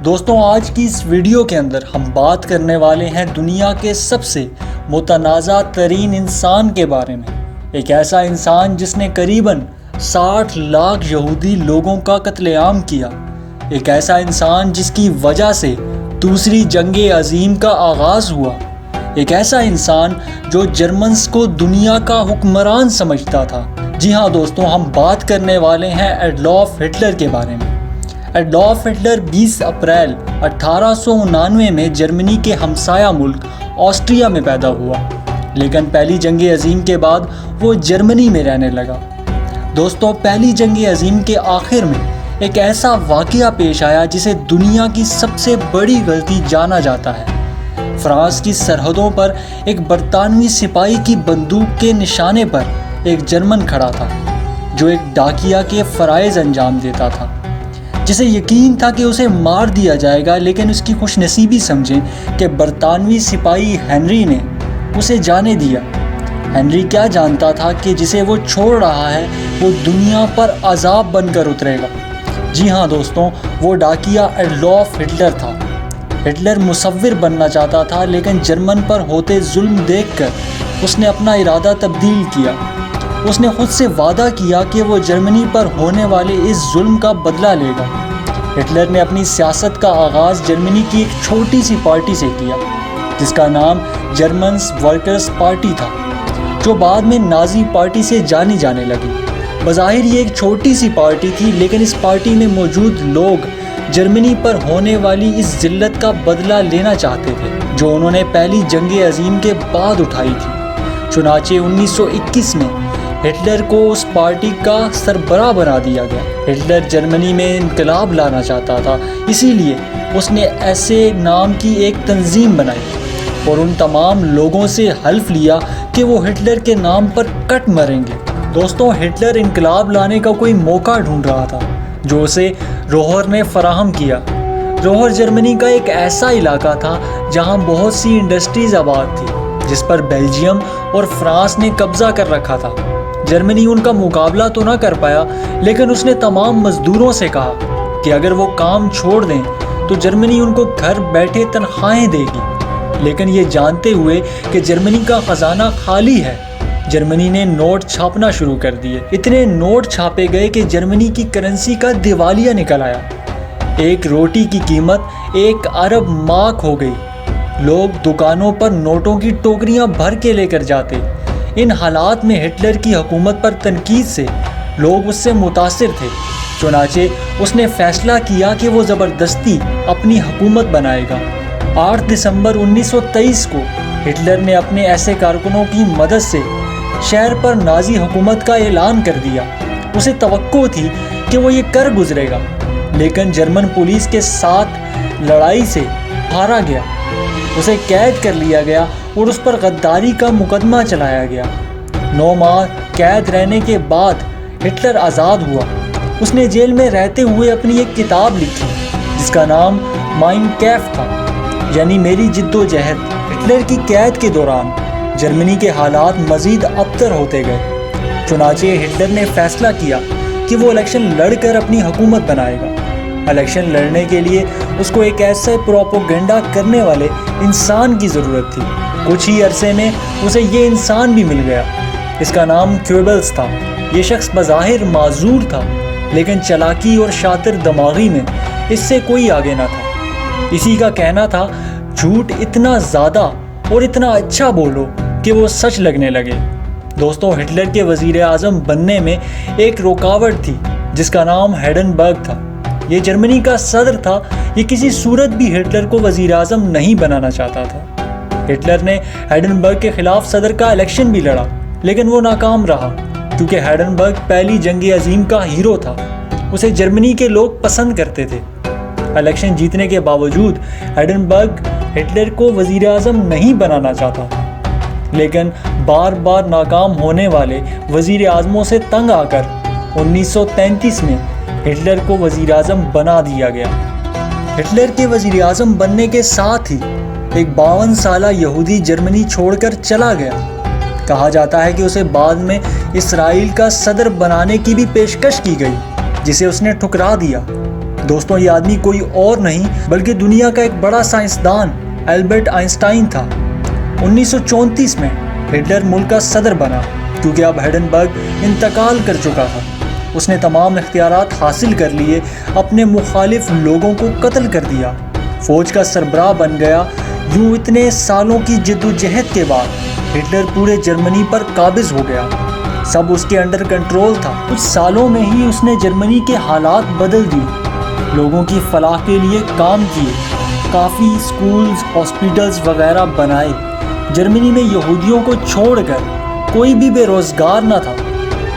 دوستوں آج کی اس ویڈیو کے اندر ہم بات کرنے والے ہیں دنیا کے سب سے متنازع ترین انسان کے بارے میں۔ ایک ایسا انسان جس نے قریباً 60 لاکھ یہودی لوگوں کا قتل عام کیا۔ ایک ایسا انسان جس کی وجہ سے دوسری جنگ عظیم کا آغاز ہوا۔ ایک ایسا انسان جو جرمنز کو دنیا کا حکمران سمجھتا تھا۔ جی ہاں دوستوں، ہم بات کرنے والے ہیں ایڈولف ہٹلر کے بارے میں۔ ایڈولف ہٹلر 20 اپریل 1899 میں جرمنی کے ہمسایہ ملک آسٹریا میں پیدا ہوا، لیکن پہلی جنگ عظیم کے بعد وہ جرمنی میں رہنے لگا۔ دوستوں پہلی جنگ عظیم کے آخر میں ایک ایسا واقعہ پیش آیا جسے دنیا کی سب سے بڑی غلطی جانا جاتا ہے۔ فرانس کی سرحدوں پر ایک برطانوی سپاہی کی بندوق کے نشانے پر ایک جرمن کھڑا تھا جو ایک ڈاکیہ کے فرائض انجام دیتا تھا، جسے یقین تھا کہ اسے مار دیا جائے گا، لیکن اس کی خوش نصیبی سمجھیں کہ برطانوی سپاہی ہنری نے اسے جانے دیا۔ ہنری کیا جانتا تھا کہ جسے وہ چھوڑ رہا ہے وہ دنیا پر عذاب بن کر اترے گا۔ جی ہاں دوستوں، وہ ڈاکیہ ایڈولف ہٹلر تھا۔ ہٹلر مصور بننا چاہتا تھا، لیکن جرمن پر ہوتے ظلم دیکھ کر اس نے اپنا ارادہ تبدیل کیا۔ اس نے خود سے وعدہ کیا کہ وہ جرمنی پر ہونے والے اس ظلم کا بدلہ لے گا۔ ہٹلر نے اپنی سیاست کا آغاز جرمنی کی ایک چھوٹی سی پارٹی سے کیا جس کا نام جرمن ورکرز پارٹی تھا، جو بعد میں نازی پارٹی سے جانی جانے لگی۔ بظاہر یہ ایک چھوٹی سی پارٹی تھی، لیکن اس پارٹی میں موجود لوگ جرمنی پر ہونے والی اس ذلت کا بدلہ لینا چاہتے تھے جو انہوں نے پہلی جنگ عظیم کے بعد اٹھائی تھی۔ چنانچہ 1921 میں ہٹلر کو اس پارٹی کا سربراہ بنا دیا گیا۔ ہٹلر جرمنی میں انقلاب لانا چاہتا تھا، اسی لیے اس نے ایسے نام کی ایک تنظیم بنائی اور ان تمام لوگوں سے حلف لیا کہ وہ ہٹلر کے نام پر کٹ مریں گے۔ دوستوں ہٹلر انقلاب لانے کا کوئی موقع ڈھونڈ رہا تھا جو اسے روہر نے فراہم کیا۔ روہر جرمنی کا ایک ایسا علاقہ تھا جہاں بہت سی انڈسٹریز آباد تھی، جس پر بیلجیم اور فرانس نے قبضہ کر رکھا تھا۔ جرمنی ان کا مقابلہ تو نہ کر پایا، لیکن اس نے تمام مزدوروں سے کہا کہ اگر وہ کام چھوڑ دیں تو جرمنی ان کو گھر بیٹھے تنخواہیں دے گی۔ لیکن یہ جانتے ہوئے کہ جرمنی کا خزانہ خالی ہے، جرمنی نے نوٹ چھاپنا شروع کر دیے۔ اتنے نوٹ چھاپے گئے کہ جرمنی کی کرنسی کا دیوالیہ نکل آیا۔ ایک روٹی کی قیمت 1 ارب مارک ہو گئی۔ لوگ دکانوں پر نوٹوں کی ٹوکریاں بھر کے لے کر جاتے۔ ان حالات میں ہٹلر کی حکومت پر تنقید سے لوگ اس سے متاثر تھے، چنانچہ اس نے فیصلہ کیا کہ وہ زبردستی اپنی حکومت بنائے گا۔ 8 دسمبر 1923 کو ہٹلر نے اپنے ایسے کارکنوں کی مدد سے شہر پر نازی حکومت کا اعلان کر دیا۔ اسے توقع تھی کہ وہ یہ کر گزرے گا، لیکن جرمن پولیس کے ساتھ لڑائی سے ہارا گیا۔ اسے قید کر لیا گیا اور اس پر غداری کا مقدمہ چلایا گیا۔ 9 ماہ قید رہنے کے بعد ہٹلر آزاد ہوا۔ اس نے جیل میں رہتے ہوئے اپنی ایک کتاب لکھی جس کا نام مائن کیمپ تھا، یعنی میری جد و جہد۔ ہٹلر کی قید کے دوران جرمنی کے حالات مزید ابتر ہوتے گئے، چنانچہ ہٹلر نے فیصلہ کیا کہ وہ الیکشن لڑ کر اپنی حکومت بنائے گا۔ الیکشن لڑنے کے لیے اس کو ایک ایسے پروپیگنڈا کرنے والے انسان کی ضرورت تھی۔ کچھ ہی عرصے میں اسے یہ انسان بھی مل گیا۔ اس کا نام گیبلز تھا۔ یہ شخص بظاہر معذور تھا، لیکن چالاکی اور شاطر دماغی میں اس سے کوئی آگے نہ تھا۔ اسی کا کہنا تھا جھوٹ اتنا زیادہ اور اتنا اچھا بولو کہ وہ سچ لگنے لگے۔ دوستوں ہٹلر کے وزیر اعظم بننے میں ایک رکاوٹ تھی جس کا نام ہینڈنبرگ تھا۔ یہ جرمنی کا صدر تھا۔ یہ کسی صورت بھی ہٹلر کو وزیر اعظم نہیں بنانا چاہتا تھا۔ ہٹلر نے ہینڈنبرگ کے خلاف صدر کا الیکشن بھی لڑا، لیکن وہ ناکام رہا کیونکہ ہینڈنبرگ پہلی جنگ عظیم کا ہیرو تھا۔ اسے جرمنی کے لوگ پسند کرتے تھے۔ الیکشن جیتنے کے باوجود ہینڈنبرگ ہٹلر کو وزیر اعظم نہیں بنانا چاہتا، لیکن بار بار ناکام ہونے والے وزیر اعظموں سے تنگ آ کر 1933 میں ہٹلر کو وزیر اعظم بنا دیا گیا۔ ہٹلر کے وزیر اعظم بننے کے ساتھ ہی ایک 52 سالہ یہودی جرمنی چھوڑ کر چلا گیا۔ کہا جاتا ہے کہ اسے بعد میں اسرائیل کا صدر بنانے کی بھی پیشکش کی گئی، جسے اس نے ٹھکرا دیا۔ دوستوں یہ آدمی کوئی اور نہیں بلکہ دنیا کا ایک بڑا سائنسدان البرٹ آئنسٹائن تھا۔ 1934 میں ہٹلر ملک کا صدر بنا کیونکہ اب ہڈنبرگ انتقال کر چکا تھا۔ اس نے تمام اختیارات حاصل کر لیے، اپنے مخالف لوگوں کو قتل کر دیا، فوج کا سربراہ بن گیا۔ یوں اتنے سالوں کی جد و جہد کے بعد ہٹلر پورے جرمنی پر قابض ہو گیا، سب اس کے انڈر کنٹرول تھا۔ کچھ سالوں میں ہی اس نے جرمنی کے حالات بدل دیے، لوگوں کی فلاح کے لیے کام کیے، کافی سکولز، ہاسپٹلز وغیرہ بنائے۔ جرمنی میں یہودیوں کو چھوڑ کر کوئی بھی بے روزگار نہ تھا۔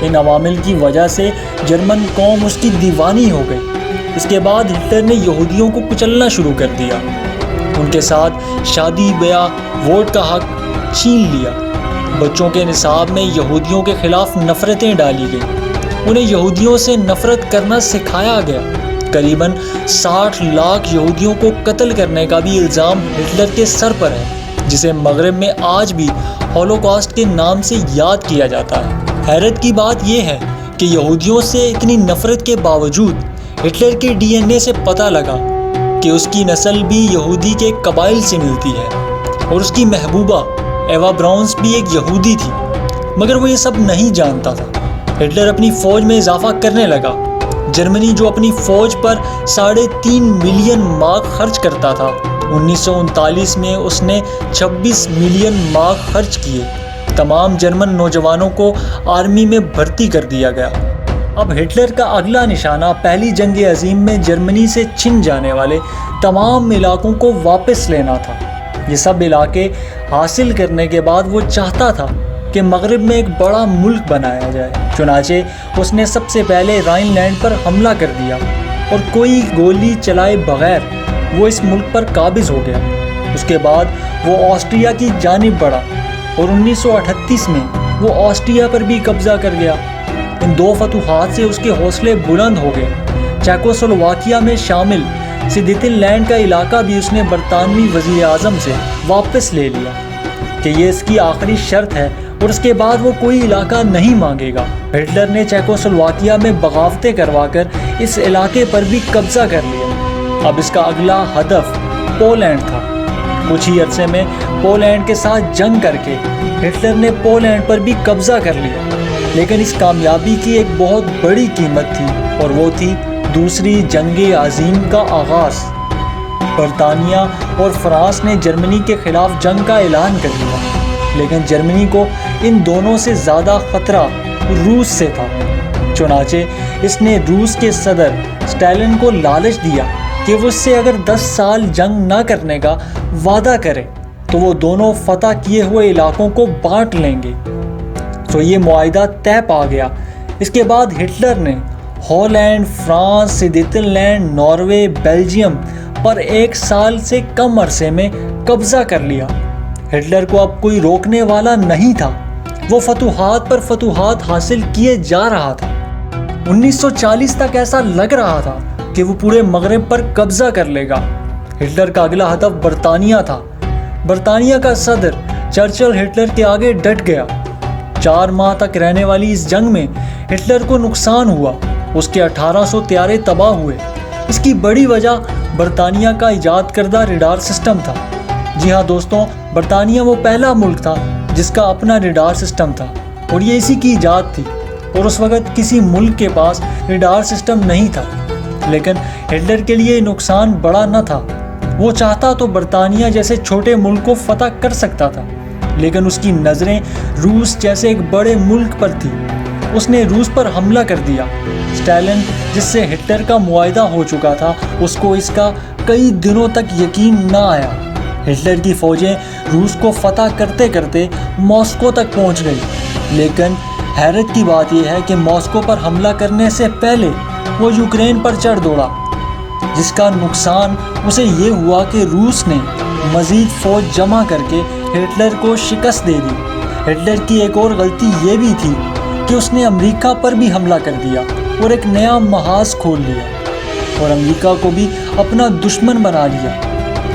ان عوامل کی وجہ سے جرمن قوم اس کی دیوانی ہو گئی۔ اس کے بعد ہٹلر نے یہودیوں کو کچلنا شروع کر دیا، ان کے ساتھ شادی بیاہ، ووٹ کا حق چھین لیا۔ بچوں کے نصاب میں یہودیوں کے خلاف نفرتیں ڈالی گئیں، انہیں یہودیوں سے نفرت کرنا سکھایا گیا۔ قریباً 60 لاکھ یہودیوں کو قتل کرنے کا بھی الزام ہٹلر کے سر پر ہے، جسے مغرب میں آج بھی ہولوکاسٹ کے نام سے یاد کیا جاتا ہے۔ حیرت کی بات یہ ہے کہ یہودیوں سے اتنی نفرت کے باوجود ہٹلر کے ڈی این اے سے پتہ لگا کہ اس کی نسل بھی یہودی کے قبائل سے ملتی ہے، اور اس کی محبوبہ ایوا براؤنز بھی ایک یہودی تھی، مگر وہ یہ سب نہیں جانتا تھا۔ ہٹلر اپنی فوج میں اضافہ کرنے لگا۔ جرمنی جو اپنی فوج پر 3.5 ملین مارک خرچ کرتا تھا، 1939 میں اس نے 26 ملین مارک خرچ کیے۔ تمام جرمن نوجوانوں کو آرمی میں بھرتی کر دیا گیا۔ اب ہٹلر کا اگلا نشانہ پہلی جنگ عظیم میں جرمنی سے چھن جانے والے تمام علاقوں کو واپس لینا تھا۔ یہ سب علاقے حاصل کرنے کے بعد وہ چاہتا تھا کہ مغرب میں ایک بڑا ملک بنایا جائے۔ چنانچہ اس نے سب سے پہلے رائن لینڈ پر حملہ کر دیا اور کوئی گولی چلائے بغیر وہ اس ملک پر قابض ہو گیا۔ اس کے بعد وہ آسٹریا کی جانب بڑھا اور 1938 میں وہ آسٹریا پر بھی قبضہ کر گیا۔ ان 2 فتوحات سے اس کے حوصلے بلند ہو گئے۔ چیکوسلوواکیا میں شامل سیدیتن لینڈ کا علاقہ بھی اس نے برطانوی وزیر اعظم سے واپس لے لیا کہ یہ اس کی آخری شرط ہے اور اس کے بعد وہ کوئی علاقہ نہیں مانگے گا۔ ہٹلر نے چیکوسلوواکیا میں بغاوتیں کروا کر اس علاقے پر بھی قبضہ کر لیا۔ اب اس کا اگلا ہدف پولینڈ تھا۔ کچھ ہی عرصے میں پولینڈ کے ساتھ جنگ کر کے ہٹلر نے پولینڈ پر بھی قبضہ کر لیا، لیکن اس کامیابی کی ایک بہت بڑی قیمت تھی، اور وہ تھی دوسری جنگ عظیم کا آغاز۔ برطانیہ اور فرانس نے جرمنی کے خلاف جنگ کا اعلان کر دیا، لیکن جرمنی کو ان دونوں سے زیادہ خطرہ روس سے تھا۔ چنانچہ اس نے روس کے صدر اسٹالن کو لالچ دیا کہ وہ اس سے اگر 10 سال جنگ نہ کرنے کا وعدہ کرے تو وہ دونوں فتح کیے ہوئے علاقوں کو بانٹ لیں گے۔ تو یہ معاہدہ طے پا گیا۔ اس کے بعد ہٹلر نے Holland, France, Sudetenland, Norway, Belgium پر 1 سال سے کم عرصے میں قبضہ کر لیا۔ ہٹلر کو اب کوئی روکنے والا نہیں تھا، وہ فتوحات پر فتوحات حاصل کیے جا رہا تھا۔ 1940 تک ایسا لگ رہا تھا کہ وہ پورے مغرب پر قبضہ کر لے گا۔ ہٹلر کا اگلا ہدف برطانیہ تھا۔ برطانیہ کا صدر چرچل ہٹلر کے آگے ڈٹ گیا۔ 4 ماہ تک رہنے والی اس جنگ میں ہٹلر کو نقصان ہوا، اس کے 1800 طیارے تباہ ہوئے۔ اس کی بڑی وجہ برطانیہ کا ایجاد کردہ ریڈار سسٹم تھا۔ جی ہاں دوستوں، برطانیہ وہ پہلا ملک تھا جس کا اپنا ریڈار سسٹم تھا، اور یہ اسی کی ایجاد تھی، اور اس وقت کسی ملک کے پاس ریڈار سسٹم نہیں تھا۔ لیکن ہٹلر کے لیے نقصان بڑا نہ تھا۔ وہ چاہتا تو برطانیہ جیسے چھوٹے ملک کو فتح کر سکتا تھا، لیکن اس کی نظریں روس جیسے ایک بڑے ملک پر تھی۔ اس نے روس پر حملہ کر دیا۔ اسٹالن، جس سے ہٹلر کا معاہدہ ہو چکا تھا، اس کو اس کا کئی دنوں تک یقین نہ آیا۔ ہٹلر کی فوجیں روس کو فتح کرتے کرتے ماسکو تک پہنچ گئی، لیکن حیرت کی بات یہ ہے کہ ماسکو پر حملہ کرنے سے پہلے وہ یوکرین پر چڑھ دوڑا، جس کا نقصان اسے یہ ہوا کہ روس نے مزید فوج جمع کر کے ہٹلر کو شکست دے دی۔ ہٹلر کی ایک اور غلطی یہ بھی تھی کہ اس نے امریکہ پر بھی حملہ کر دیا اور ایک نیا محاذ کھول لیا، اور امریکہ کو بھی اپنا دشمن بنا لیا۔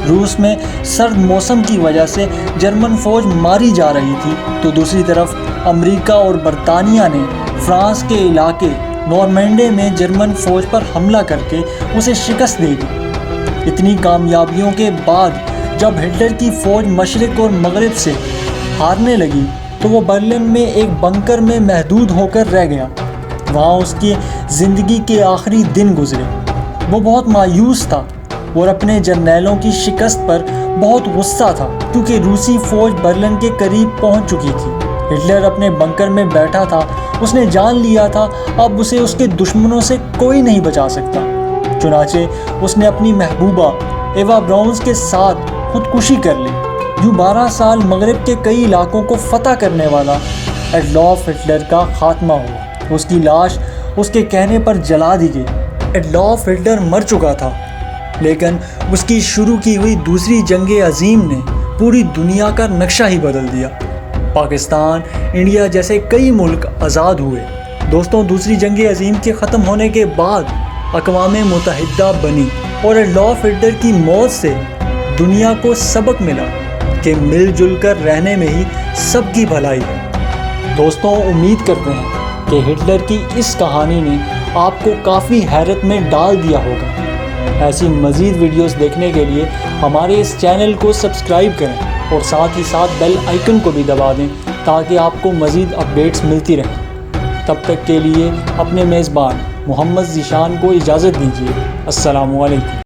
روس میں سرد موسم کی وجہ سے جرمن فوج ماری جا رہی تھی، تو دوسری طرف امریکہ اور برطانیہ نے فرانس کے علاقے نورمینڈے میں جرمن فوج پر حملہ کر کے اسے شکست دے دی۔ اتنی کامیابیوں کے بعد جب ہٹلر کی فوج مشرق اور مغرب سے ہارنے لگی تو وہ برلن میں ایک بنکر میں محدود ہو کر رہ گیا۔ وہاں اس کی زندگی کے آخری دن گزرے۔ وہ بہت مایوس تھا اور اپنے جرنیلوں کی شکست پر بہت غصہ تھا کیونکہ روسی فوج برلن کے قریب پہنچ چکی تھی۔ ہٹلر اپنے بنکر میں بیٹھا تھا۔ اس نے جان لیا تھا اب اسے اس کے دشمنوں سے کوئی نہیں بچا سکتا۔ چنانچہ اس نے اپنی محبوبہ ایوا براؤن کے ساتھ خودکشی کر لی۔ یوں 12 سال مغرب کے کئی علاقوں کو فتح کرنے والا ایڈولف ہٹلر کا خاتمہ ہوا۔ اس کی لاش اس کے کہنے پر جلا دی گئی۔ ایڈولف ہٹلر مر چکا تھا، لیکن اس کی شروع کی ہوئی دوسری جنگ عظیم نے پوری دنیا کا نقشہ ہی بدل دیا۔ پاکستان، انڈیا جیسے کئی ملک آزاد ہوئے۔ دوستوں، دوسری جنگ عظیم کے ختم ہونے کے بعد اقوام متحدہ بنی اور ایڈولف ہٹلر کی موت سے دنیا کو سبق ملا کہ مل جل کر رہنے میں ہی سب کی بھلائی ہے۔ دوستوں، امید کرتے ہیں کہ ہٹلر کی اس کہانی نے آپ کو کافی حیرت میں ڈال دیا ہوگا۔ ایسی مزید ویڈیوز دیکھنے کے لیے ہمارے اس چینل کو سبسکرائب کریں اور ساتھ ہی ساتھ بیل آئیکن کو بھی دبا دیں تاکہ آپ کو مزید اپڈیٹس ملتی رہیں۔ تب تک کے لیے اپنے میزبان محمد ذیشان کو اجازت دیجیے۔ السلام علیکم۔